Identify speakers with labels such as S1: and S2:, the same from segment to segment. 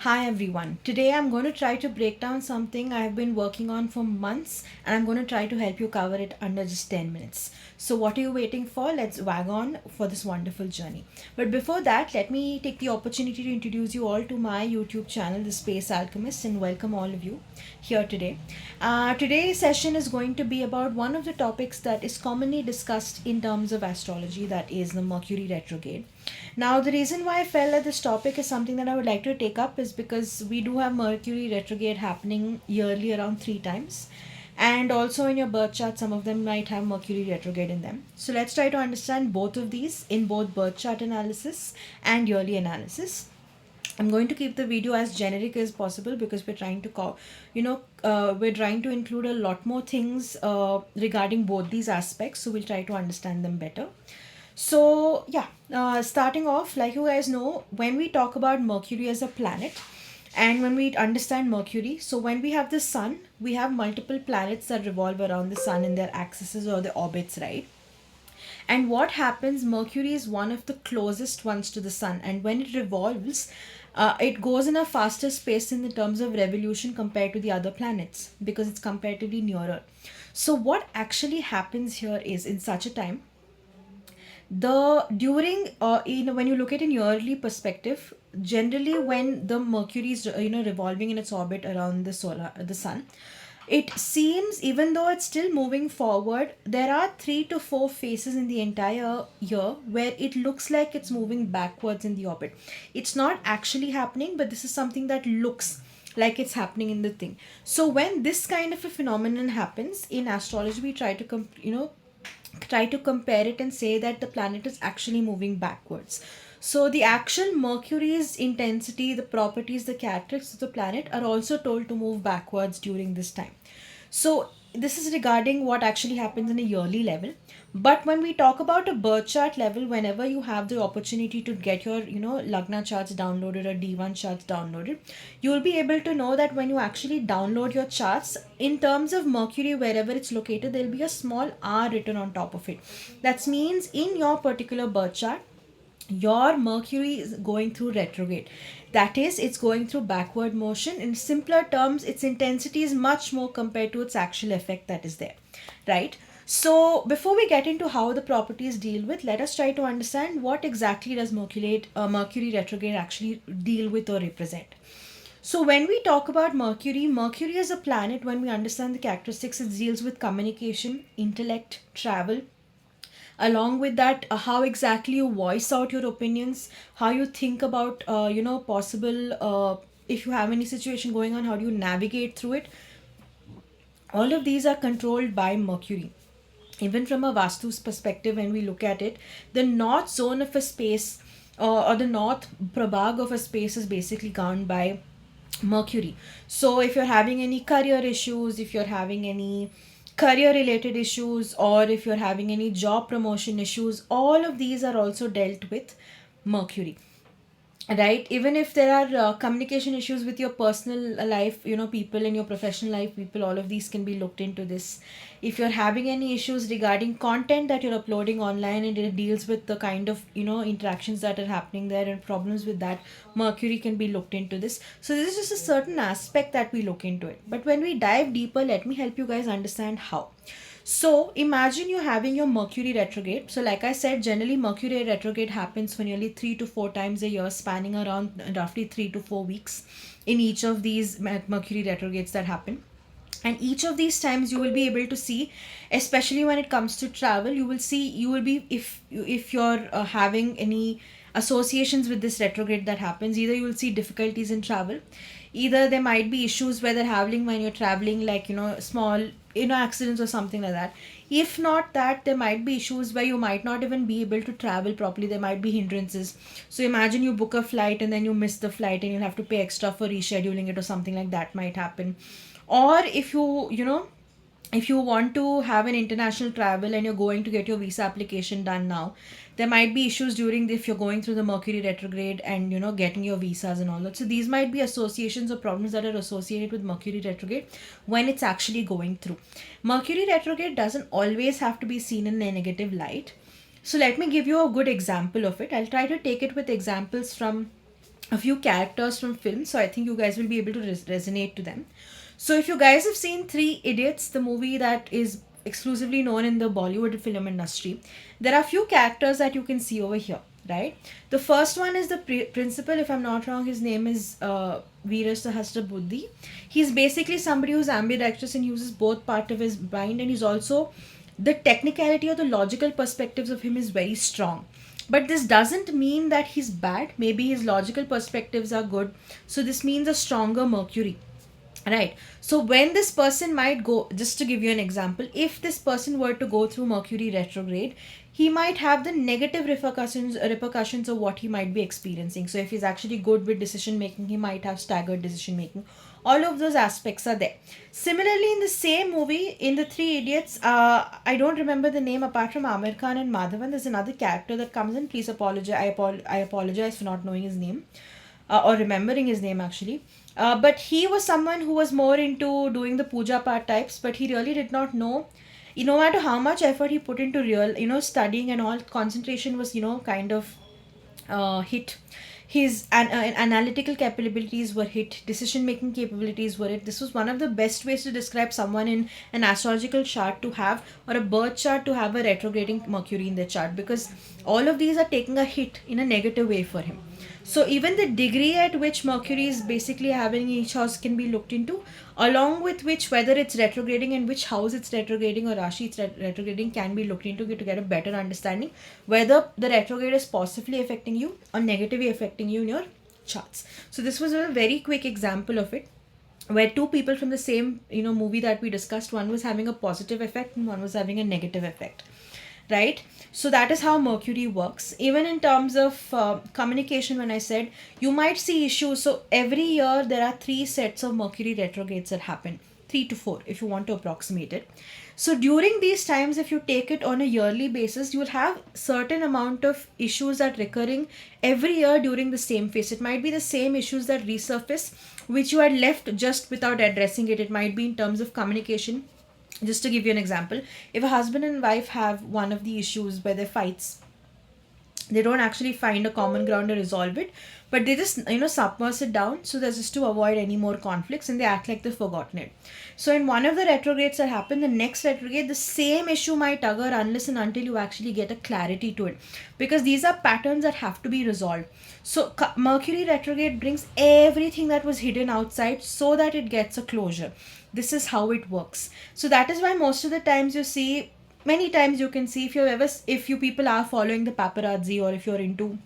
S1: Hi everyone. Today I'm going to try to break down something I have been working on for months and I'm going to try to help you cover it under just 10 minutes. So, what are you waiting for? Let's wag on for this wonderful journey. But before that, let me take the opportunity to introduce you all to my YouTube channel, The Space Alchemist, and welcome all of you here today. Today's session is going to be about one of the topics that is commonly discussed in terms of astrology, that is the Mercury retrograde. Now, the reason why I felt that this topic is something that I would like to take up is because we do have Mercury retrograde happening yearly around 3 times. And also in your birth chart, some of them might have Mercury retrograde in them. So let's try to understand both of these in both birth chart analysis and yearly analysis. I'm going to keep the video as generic as possible because we're trying to we're trying to include a lot more things regarding both these aspects. So we'll try to understand them better. So, yeah, starting off, like you guys know, when we talk about Mercury as a planet and when we understand Mercury, so when we have the sun, we have multiple planets that revolve around the sun in their axes or the orbits, right? And what happens, Mercury is one of the closest ones to the sun, and when it revolves, it goes in a faster space in the terms of revolution compared to the other planets because it's comparatively nearer. So, what actually happens here is in such a time, the during when you look at an yearly perspective, generally when the Mercury is revolving in its orbit around the sun, it seems, even though it's still moving forward, there are 3 to 4 phases in the entire year where it looks like it's moving backwards in the orbit. It's not actually happening, but this is something that looks like it's happening in the thing. So when this kind of a phenomenon happens in astrology, we try to compare it and say that the planet is actually moving backwards. So the actual Mercury's intensity, the properties, the characteristics of the planet are also told to move backwards during this time. So this is regarding what actually happens in a yearly level. But when we talk about a birth chart level, whenever you have the opportunity to get your, Lagna charts downloaded or D1 charts downloaded, you will be able to know that when you actually download your charts, in terms of Mercury, wherever it's located, there'll be a small R written on top of it. That means in your particular birth chart, your Mercury is going through retrograde. That is, it's going through backward motion. In simpler terms, its intensity is much more compared to its actual effect that is there, right? So, before we get into how the properties deal with, let us try to understand what exactly does Mercury retrograde actually deal with or represent. So, when we talk about Mercury, Mercury is a planet, when we understand the characteristics, it deals with communication, intellect, travel, along with that, how exactly you voice out your opinions, how you think about possible if you have any situation going on, how do you navigate through it. All of these are controlled by Mercury. Even from a vastu's perspective, when we look at it, the north zone of a space, or the north prabhag of a space, is basically governed by Mercury. So if you're having any career issues, if you're having any career related issues, or if you're having any job promotion issues, all of these are also dealt with Mercury, right? Even if there are communication issues with your personal life, people in your professional life, people, all of these can be looked into this. If you're having any issues regarding content that you're uploading online and it deals with the kind of interactions that are happening there and problems with that, Mercury can be looked into this. So this is just a certain aspect that we look into it, but when we dive deeper, let me help you guys understand how. So imagine you having your Mercury retrograde. So like I said, generally Mercury retrograde happens for nearly 3 to 4 times a year, spanning around roughly 3 to 4 weeks in each of these Mercury retrogrades that happen. And each of these times you will be able to see, especially when it comes to travel, you will be, if you're having any associations with this retrograde that happens, either you will see difficulties in travel, either there might be issues where they're having when you're traveling, like small accidents or something like that. If not that, there might be issues where you might not even be able to travel properly. There might be hindrances. So imagine you book a flight and then you miss the flight and you'll have to pay extra for rescheduling it, or something like that might happen. Or if if you want to have an international travel and you're going to get your visa application done now, there might be issues during if you're going through the Mercury retrograde and getting your visas and all that. So these might be associations or problems that are associated with Mercury retrograde when it's actually going through. Mercury retrograde doesn't always have to be seen in a negative light. So let me give you a good example of it. I'll try to take it with examples from a few characters from films, so I think you guys will be able to resonate to them. So if you guys have seen Three Idiots, the movie that is exclusively known in the Bollywood film industry, there are few characters that you can see over here, right? The first one is the principal, if I'm not wrong, his name is Veera Sahasra Buddhi. He's basically somebody who's ambidextrous and uses both part of his mind, and he's also, the technicality or the logical perspectives of him is very strong. But this doesn't mean that he's bad. Maybe his logical perspectives are good. So this means a stronger Mercury. Right. So when this person might go, just to give you an example, if this person were to go through Mercury retrograde, he might have the negative repercussions of what he might be experiencing. So if he's actually good with decision making, he might have staggered decision making. All of those aspects are there. Similarly, in the same movie, in the Three Idiots, I don't remember the name apart from Amir Khan and Madhavan. There's another character that comes in. Please apologize. I apologize for not knowing his name, or remembering his name actually. But he was someone who was more into doing the puja part types, but he really did not know. No matter how much effort he put into real, studying and all, concentration was, kind of hit. His analytical capabilities were hit. Decision making capabilities were hit. This was one of the best ways to describe someone in an astrological chart to have, or a birth chart to have, a retrograding Mercury in their chart, because all of these are taking a hit in a negative way for him. So even the degree at which Mercury is basically having each house can be looked into, along with which, whether it's retrograding and which house it's retrograding or Rashi it's retrograding, can be looked into to get a better understanding whether the retrograde is positively affecting you or negatively affecting you in your charts. So this was a very quick example of it, where two people from the same movie that we discussed, one was having a positive effect and one was having a negative effect, right? So that is how Mercury works. Even in terms of communication, when I said you might see issues, so every year there are 3 sets of Mercury retrogrades that happen, 3 to 4 if you want to approximate it. So during these times, if you take it on a yearly basis, you will have certain amount of issues that recurring every year during the same phase. It might be the same issues that resurface, which you had left just without addressing it. It might be in terms of communication. Just to give you an example, if a husband and wife have one of the issues where they fights, they don't actually find a common ground to resolve it, but they just submerge it down, so that's just to avoid any more conflicts, and they act like they've forgotten it. So in one of the retrogrades that happen, the next retrograde, the same issue might occur unless and until you actually get a clarity to it, because these are patterns that have to be resolved. So Mercury retrograde brings everything that was hidden outside so that it gets a closure. This is how it works. So that is why most of the times you see, many times you can see, if you people are following the paparazzi, or if you're into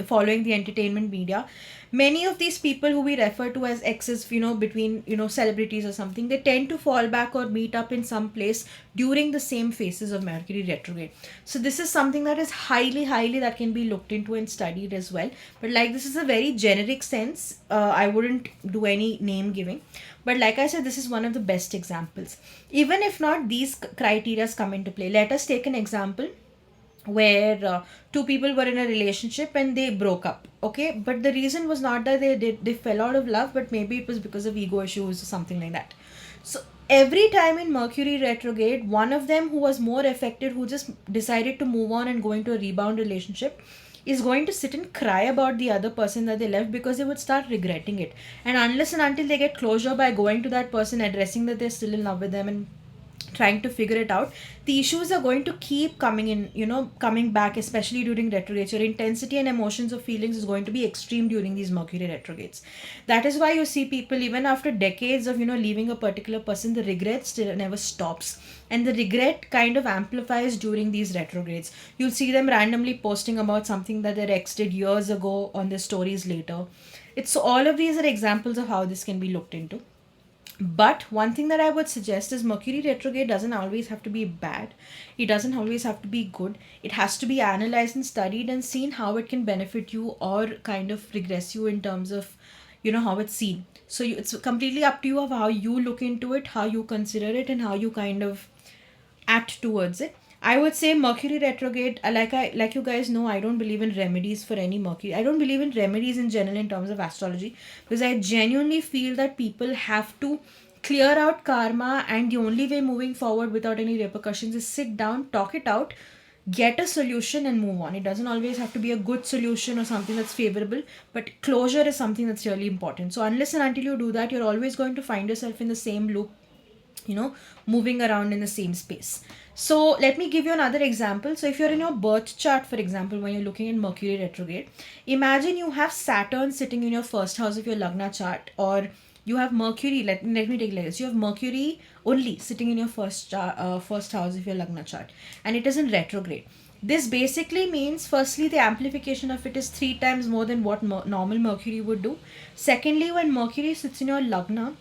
S1: following the entertainment media, many of these people who we refer to as exes, between celebrities or something, they tend to fall back or meet up in some place during the same phases of Mercury retrograde. So this is something that is highly that can be looked into and studied as well. But like, this is a very generic sense. I wouldn't do any name giving, but like I said, this is one of the best examples. Even if not these criterias come into play, let us take an example where two people were in a relationship and they broke up, okay, but the reason was not that they fell out of love, but maybe it was because of ego issues or something like that. So every time in Mercury retrograde, one of them who was more affected, who just decided to move on and go into a rebound relationship, is going to sit and cry about the other person that they left, because they would start regretting it. And unless and until they get closure by going to that person, addressing that they're still in love with them and trying to figure it out, the issues are going to keep coming in, coming back, especially during retrogrades. Your intensity and emotions of feelings is going to be extreme during these Mercury retrogrades. That is why you see people, even after decades of leaving a particular person, the regret still never stops, and the regret kind of amplifies during these retrogrades. You'll see them randomly posting about something that their ex did years ago on their stories later. It's all of these are examples of how this can be looked into. But one thing that I would suggest is Mercury retrograde doesn't always have to be bad. It doesn't always have to be good. It has to be analyzed and studied and seen how it can benefit you or kind of regress you in terms of, how it's seen. So it's completely up to you of how you look into it, how you consider it, and how you kind of act towards it. I would say Mercury retrograde, like you guys know, I don't believe in remedies for any Mercury. I don't believe in remedies in general in terms of astrology, because I genuinely feel that people have to clear out karma, and the only way moving forward without any repercussions is sit down, talk it out, get a solution and move on. It doesn't always have to be a good solution or something that's favorable, but closure is something that's really important. So unless and until you do that, you're always going to find yourself in the same loop, moving around in the same space. So let me give you another example. So if you're in your birth chart, for example, when you're looking at Mercury retrograde, imagine you have Saturn sitting in your first house of your Lagna chart, or you have Mercury. Let me take like this. You have Mercury only sitting in your first house of your Lagna chart, and it is in retrograde. This basically means, firstly, the amplification of it is three times more than what normal Mercury would do. Secondly, when Mercury sits in your Lagna,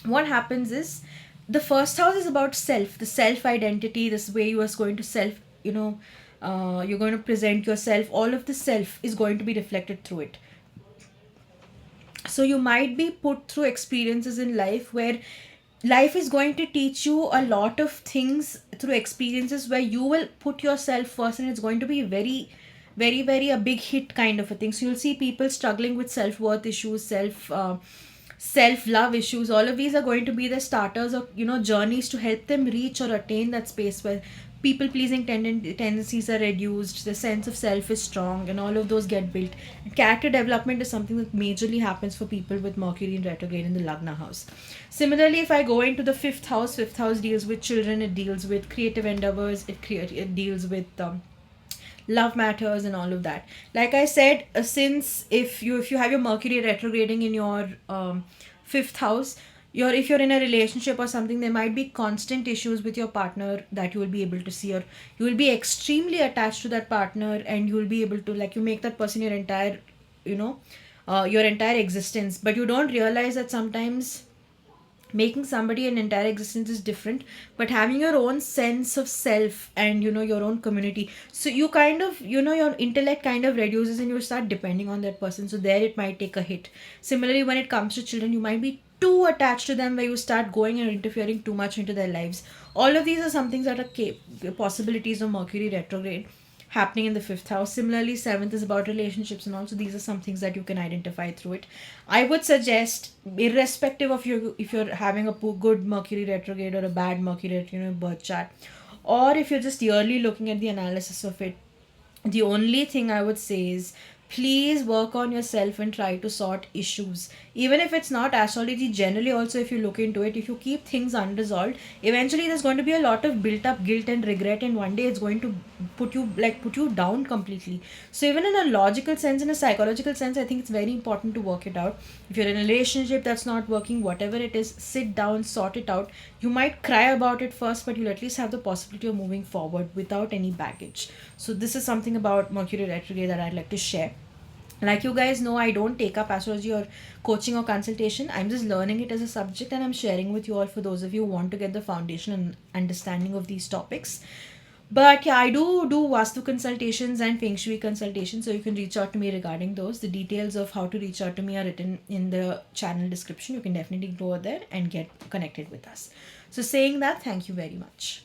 S1: what happens is the first house is about self, the self identity, this way you are going to self, you're going to present yourself. All of the self is going to be reflected through it. So you might be put through experiences in life where life is going to teach you a lot of things through experiences where you will put yourself first, and it's going to be very, very, very a big hit kind of a thing. So you'll see people struggling with self-worth issues, self-love issues. All of these are going to be the starters of journeys to help them reach or attain that space where people pleasing tendencies are reduced, the sense of self is strong, and all of those get built. And character development is something that majorly happens for people with Mercury in retrograde in the Lagna house. Similarly, if I go into the fifth house deals with children, it deals with creative endeavors, it deals with love matters and all of that. Like I said, since if you have your Mercury retrograding in your fifth house, if you're in a relationship or something, there might be constant issues with your partner that you will be able to see, or you will be extremely attached to that partner, and you will be able to, like, you make that person your entire, your entire existence. But you don't realize that sometimes making somebody an entire existence is different, but having your own sense of self and your own community, so you kind of, your intellect kind of reduces and you start depending on that person. So there it might take a hit. Similarly, when it comes to children, you might be too attached to them where you start going and interfering too much into their lives. All of these are some things that are possibilities of Mercury retrograde happening in the fifth house. Similarly, seventh is about relationships, and also these are some things that you can identify through it. I would suggest, irrespective of if you're having a good Mercury retrograde or a bad Mercury retrograde birth chart, or if you're just yearly looking at the analysis of it, the only thing I would say is, please work on yourself and try to sort issues. Even if it's not astrology, generally also, if you look into it, if you keep things unresolved, eventually there's going to be a lot of built up guilt and regret, and one day it's going to put you down completely. So even in a logical sense, in a psychological sense, I think it's very important to work it out. If you're in a relationship that's not working, whatever it is, sit down, sort it out. You might cry about it first, but you'll at least have the possibility of moving forward without any baggage. So this is something about Mercury retrograde that I'd like to share. Like you guys know, I don't take up astrology or coaching or consultation. I'm just learning it as a subject, and I'm sharing with you all for those of you who want to get the foundation and understanding of these topics. But yeah, I do Vastu consultations and Feng Shui consultations, so you can reach out to me regarding those. The details of how to reach out to me are written in the channel description. You can definitely go there and get connected with us. So saying that, thank you very much.